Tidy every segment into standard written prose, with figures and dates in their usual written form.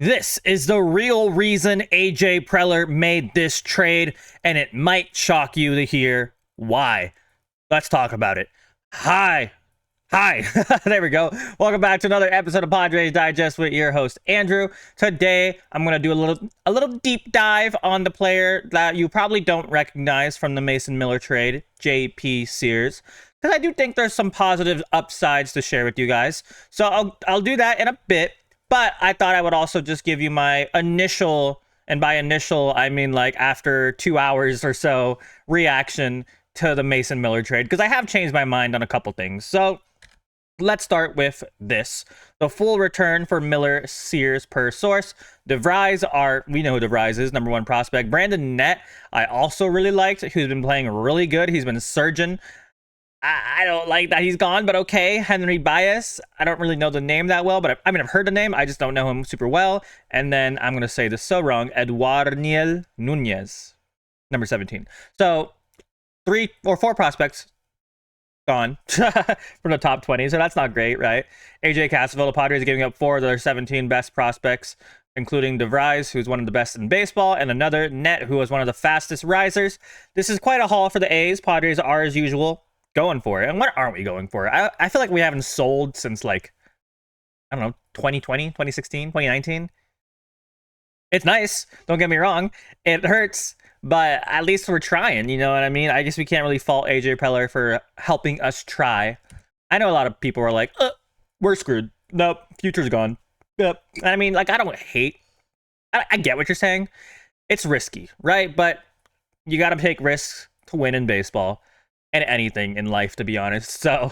This is the real reason AJ Preller made this trade, and it might shock you to hear why. Let's talk about it. Hi. There we go. Welcome back to another episode of Padres Digest with your host Andrew. Today, I'm going to do a little deep dive on the player that you probably don't recognize from the Mason Miller trade, JP Sears, because I do think there's some positive upsides to share with you guys. So I'll do that in a bit. But I thought I would also just give you my initial, and by initial, I mean like after 2 hours or so, reaction to the Mason Miller trade, because I have changed my mind on a couple things. So let's start with this. The full return for Miller, Sears per source. DeVries we know who DeVries is, number one prospect. Brandon Nett, I also really liked, who's been playing really good. He's been surging. I don't like that he's gone, but okay. Henry Baez, I don't really know the name that well, but I've heard the name. I just don't know him super well. And then I'm going to say this so wrong. Eduarniel Nunez, number 17. So 3 or 4 prospects gone from the top 20. So that's not great, right? AJ Cassavell, the Padres are giving up 4 of their 17 best prospects, including DeVries, who's one of the best in baseball, and another Net, who was one of the fastest risers. This is quite a haul for the A's. Padres are, as usual, going for it. And what aren't we going for? I feel like we haven't sold since, like, I don't know, 2020, 2016, 2019. It's nice, don't get me wrong. It hurts, but at least we're trying, you know what I mean? I guess we can't really fault AJ Preller for helping us try. I know a lot of people are like, we're screwed. Nope, future's gone. Yep. I mean, like, I don't hate. I get what you're saying. It's risky, right? But you got to take risks to win in baseball. And anything in life, to be honest. So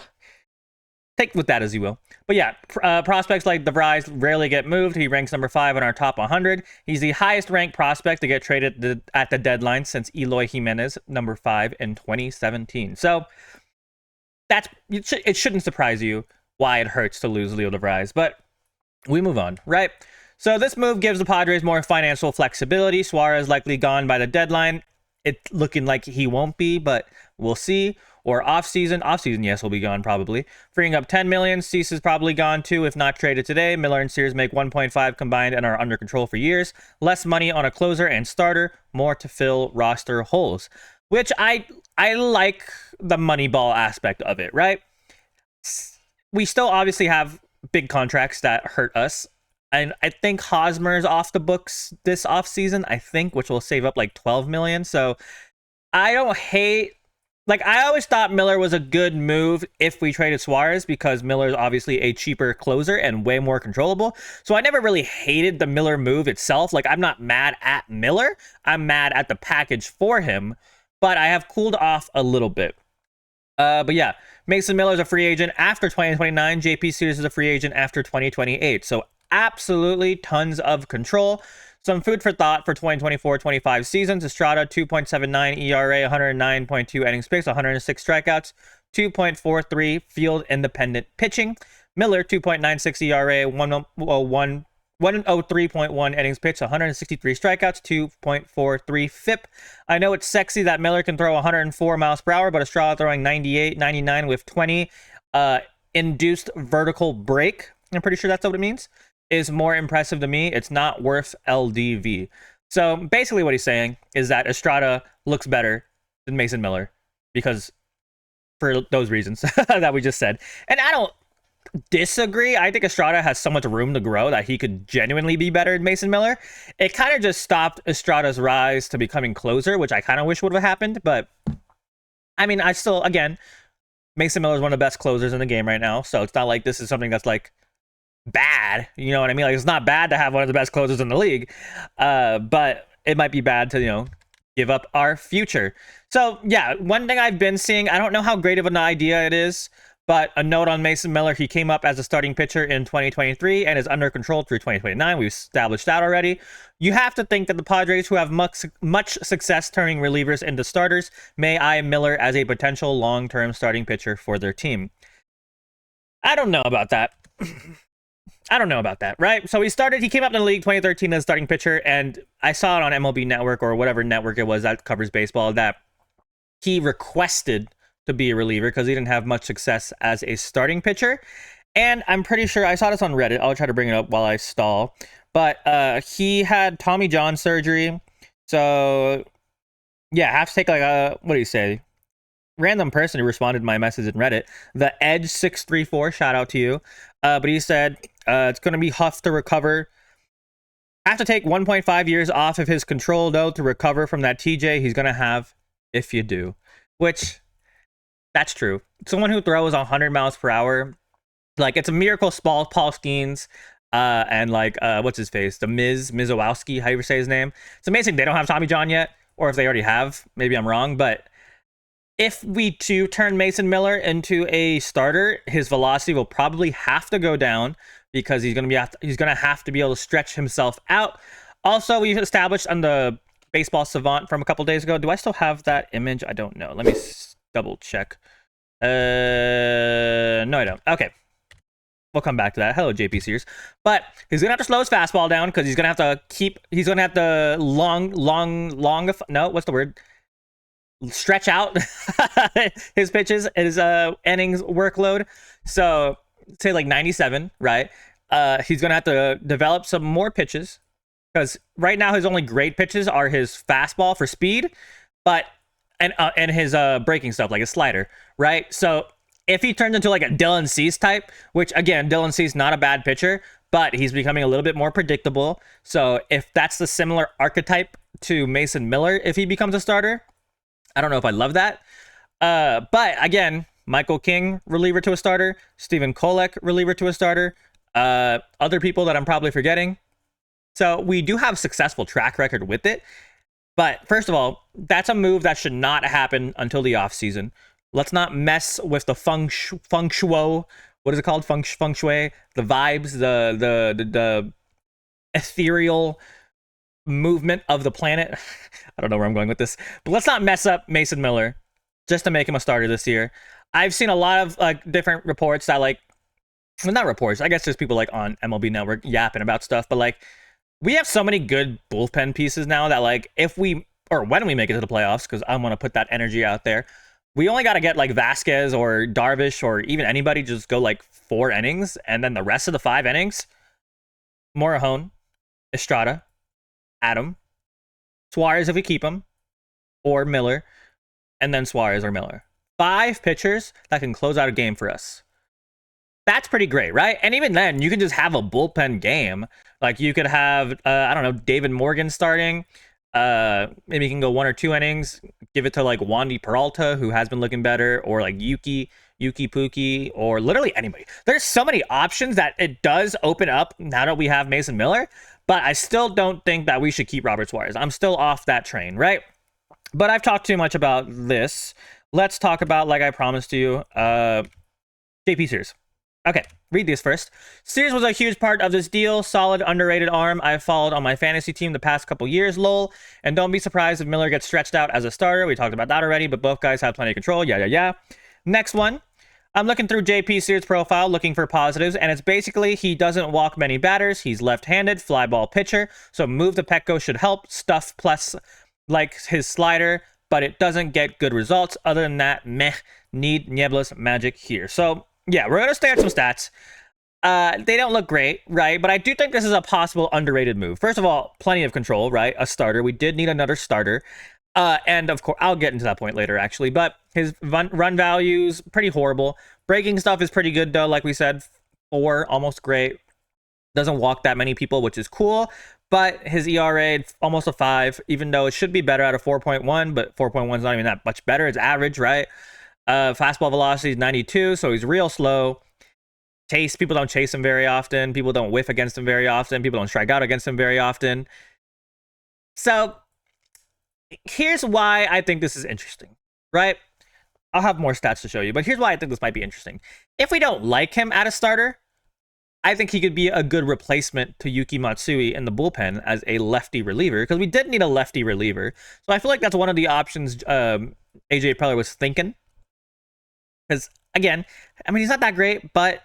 take with that as you will. But yeah, prospects like DeVries rarely get moved. He ranks number 5 on our top 100. He's the highest ranked prospect to get traded at the deadline since Eloy Jimenez, number 5 in 2017. So it shouldn't surprise you why it hurts to lose Leo DeVries. But we move on, right? So this move gives the Padres more financial flexibility. Suarez likely gone by the deadline. It's looking like he won't be, but we'll see. Or off-season, yes, will be gone probably. Freeing up $10 million. Cease is probably gone too, if not traded today. Miller and Sears make 1.5 combined and are under control for years. Less money on a closer and starter, more to fill roster holes. Which I like the Moneyball aspect of it, right? We still obviously have big contracts that hurt us. And I think Hosmer's off the books this offseason, which will save up like $12 million. So I don't hate, like, I always thought Miller was a good move if we traded Suarez, because Miller's obviously a cheaper closer and way more controllable. So I never really hated the Miller move itself. Like, I'm not mad at Miller. I'm mad at the package for him, but I have cooled off a little bit. But yeah, Mason Miller's a free agent after 2029. JP Sears is a free agent after 2028. So absolutely tons of control. Some food for thought for 2024-25 seasons. Estrada, 2.79 ERA, 109.2 innings pitched, 106 strikeouts, 2.43 field independent pitching. Miller, 2.96 ERA, 103.1 innings pitched, 163 strikeouts, 2.43 FIP. I know it's sexy that Miller can throw 104 miles per hour, but Estrada throwing 98, 99 with 20 induced vertical break. I'm pretty sure that's what it means. Is more impressive to me. It's not worth LDV. So basically what he's saying is that Estrada looks better than Mason Miller, because for those reasons that we just said. And I don't disagree. I think Estrada has so much room to grow that he could genuinely be better than Mason Miller. It kind of just stopped Estrada's rise to becoming closer, which I kind of wish would have happened. But I mean, again, Mason Miller is one of the best closers in the game right now. So it's not like this is something that's like bad, you know what I mean? Like, it's not bad to have one of the best closers in the league, but it might be bad to, give up our future. So yeah, one thing I've been seeing, I don't know how great of an idea it is, but a note on Mason Miller: he came up as a starting pitcher in 2023 and is under control through 2029. We've established that already. You have to think that the Padres, who have much success turning relievers into starters, may eye Miller as a potential long-term starting pitcher for their team. I don't know about that. Right? So he came up in the league 2013 as a starting pitcher, and I saw it on MLB Network, or whatever network it was that covers baseball, that he requested to be a reliever because he didn't have much success as a starting pitcher. And I'm pretty sure I saw this on Reddit. I'll try to bring it up while I stall. but he had Tommy John surgery. So yeah, have to take like a, what do you say? Random person who responded to my message in Reddit, the Edge634, shout out to you. But he said it's going to be tough to recover. Have to take 1.5 years off of his control, though, to recover from that TJ he's going to have if you do. Which, that's true. Someone who throws 100 miles per hour, like, it's a miracle Paul Skeens, and like, what's his face? The Mizowowski, how you say his name? It's amazing they don't have Tommy John yet, or if they already have, maybe I'm wrong, but if we too turn Mason Miller into a starter, his velocity will probably have to go down because he's gonna have to be able to stretch himself out. Also, we've established on the Baseball Savant from a couple days ago. Do I still have that image? I don't know. Let me double check. No, I don't. Okay. We'll come back to that. Hello, JP Sears. But he's going to have to slow his fastball down because he's going to have to what's the word? Stretch out his pitches, his innings workload. So, say like 97, right? He's going to have to develop some more pitches because right now his only great pitches are his fastball for speed, and his breaking stuff, like a slider, right? So, if he turns into like a Dylan Cease type, which again, Dylan Cease not a bad pitcher, but he's becoming a little bit more predictable. So if that's the similar archetype to Mason Miller, if he becomes a starter, I don't know if I love that. But again, Michael King, reliever to a starter. Stephen Kolek, reliever to a starter. Other people that I'm probably forgetting. So we do have a successful track record with it. But first of all, that's a move that should not happen until the offseason. Let's not mess with the feng shui. What is it called? Feng shui. The vibes, the ethereal movement of the planet. I don't know where I'm going with this, but let's not mess up Mason Miller just to make him a starter this year. I've seen a lot of like different reports that like, well, not reports. I guess there's people like on MLB Network yapping about stuff, but like we have so many good bullpen pieces now that like when we make it to the playoffs, because I want to put that energy out there. We only got to get like Vasquez or Darvish or even anybody just go like 4 innings, and then the rest of the 5 innings, Morejon, Estrada, Adam, Suarez if we keep him, or Miller, and then Suarez or Miller. 5 pitchers that can close out a game for us. That's pretty great, right? And even then, you can just have a bullpen game. Like you could have, I don't know, David Morgan starting. Maybe you can go 1 or 2 innings, give it to like Wandy Peralta, who has been looking better, or like Yuki Pookie, or literally anybody. There's so many options that it does open up now that we have Mason Miller, but I still don't think that we should keep Robert Suarez. I'm still off that train, right? But I've talked too much about this. Let's talk about, like I promised you, JP Sears. Okay, read these first. Sears was a huge part of this deal. Solid, underrated arm I've followed on my fantasy team the past couple years, lol. And don't be surprised if Miller gets stretched out as a starter. We talked about that already, but both guys have plenty of control. Yeah. Next one. I'm looking through JP Sears' profile, looking for positives, and it's basically he doesn't walk many batters. He's left-handed, fly ball pitcher, so move to Petco should help. Stuff plus like his slider, but it doesn't get good results. Other than that, meh, need Niebla's magic here. So yeah, we're going to stare at some stats. They don't look great, right? But I do think this is a possible underrated move. First of all, plenty of control, right? A starter. We did need another starter. And of course, I'll get into that point later, actually. But his run value's pretty horrible. Breaking stuff is pretty good, though. Like we said, 4, almost great. Doesn't walk that many people, which is cool. But his ERA, almost a 5, even though it should be better at a 4.1. But 4.1 is not even that much better. It's average, right? Fastball velocity is 92, so he's real slow. People don't chase him very often. People don't whiff against him very often. People don't strike out against him very often. So here's why I think this is interesting, right? I'll have more stats to show you, but here's why I think this might be interesting. If we don't like him at a starter, I think he could be a good replacement to Yuki Matsui in the bullpen as a lefty reliever, because we did need a lefty reliever. So I feel like that's one of the options AJ Preller was thinking. Because, again, I mean, he's not that great, but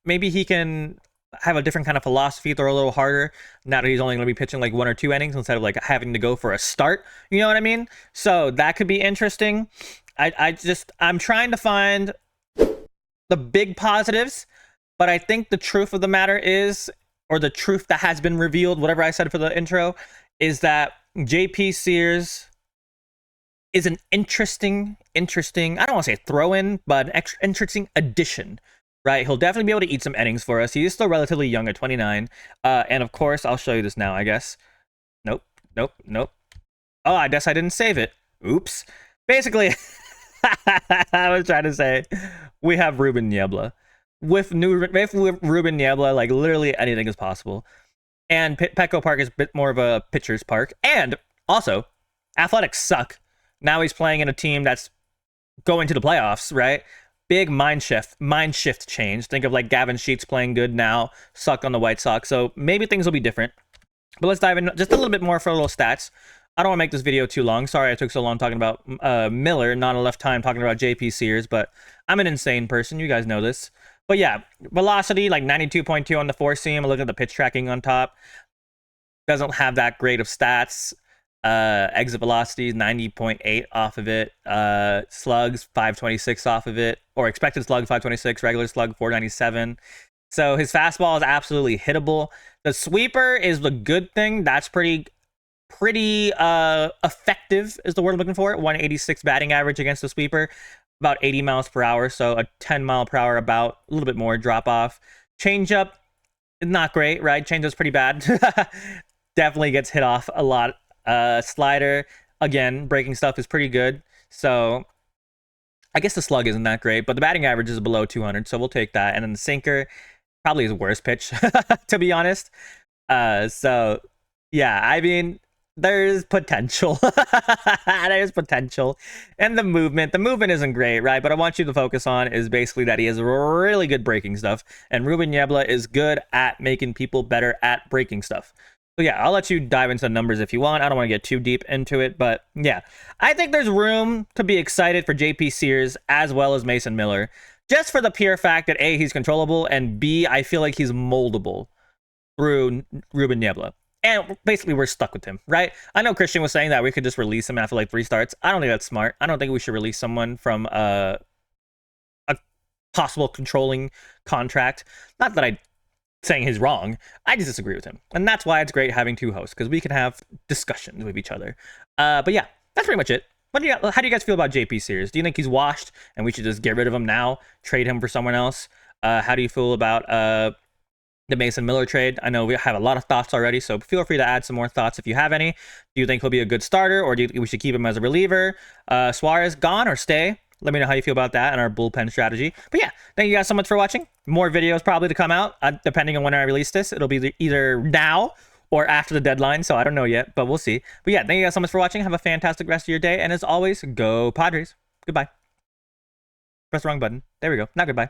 maybe he can have a different kind of philosophy, throw a little harder, now that he's only going to be pitching like 1 or 2 innings instead of like having to go for a start. You know what I mean? So that could be interesting. I'm trying to find the big positives, but I think the truth of the matter is or the truth that has been revealed, whatever I said for the intro, is that JP Sears is an interesting, I don't want to say throw-in, but an interesting addition, right? He'll definitely be able to eat some innings for us. He is still relatively young at 29. And of course, I'll show you this now, I guess. Nope. Oh, I guess I didn't save it. Oops. Basically, I was trying to say, we have Ruben Niebla. With Ruben Niebla, like, literally anything is possible. And Petco Park is a bit more of a pitcher's park. And also, Athletics suck. Now he's playing in a team that's going to the playoffs, right? Big mind shift change. Think of like Gavin Sheets playing good now, sucked on the White Sox. So maybe things will be different. But let's dive in just a little bit more for a little stats. I don't want to make this video too long. Sorry I took so long talking about Miller, not enough time talking about JP Sears, but I'm an insane person. You guys know this. But yeah, velocity, like 92.2 on the four seam. Look at the pitch tracking on top. Doesn't have that great of stats. Exit velocity is 90.8 off of it. Slugs 526 off of it, or expected slug 526, regular slug 497. So his fastball is absolutely hittable. The sweeper is the good thing. That's pretty effective is the word I'm looking for. 186 batting average against the sweeper, about 80 miles per hour. So a 10 mile per hour, about a little bit more drop off. Changeup, not great, right? Changeup's pretty bad. Definitely gets hit off a lot. Slider, again, breaking stuff is pretty good. So I guess the slug isn't that great, but the batting average is below 200, so we'll take that. And then the sinker, probably his worst pitch, to be honest. So yeah, I mean, there's potential. There's potential. And the movement isn't great, right? But I want you to focus on is basically that he has really good breaking stuff. And Ruben Niebla is good at making people better at breaking stuff. So yeah, I'll let you dive into the numbers if you want. I don't want to get too deep into it, but yeah. I think there's room to be excited for JP Sears as well as Mason Miller. Just for the pure fact that A, he's controllable, and B, I feel like he's moldable through Ruben Niebla. And basically, we're stuck with him, right? I know Christian was saying that we could just release him after like 3 starts. I don't think that's smart. I don't think we should release someone from a possible controlling contract. Not that I'm saying he's wrong. I just disagree with him. And that's why it's great having 2 hosts, because we can have discussions with each other. But yeah, that's pretty much it. How do you guys feel about JP Sears? Do you think he's washed and we should just get rid of him now, trade him for someone else? How do you feel about the Mason Miller trade? I know we have a lot of thoughts already, so feel free to add some more thoughts if you have any. Do you think he'll be a good starter, or do you think we should keep him as a reliever? Suarez gone or stay? Let me know how you feel about that and our bullpen strategy. But yeah, thank you guys so much for watching. More videos probably to come out, depending on when I release this. It'll be either now or after the deadline, so I don't know yet, but we'll see. But yeah, thank you guys so much for watching. Have a fantastic rest of your day, and as always, go Padres. Goodbye. Press the wrong button. There we go. Now goodbye.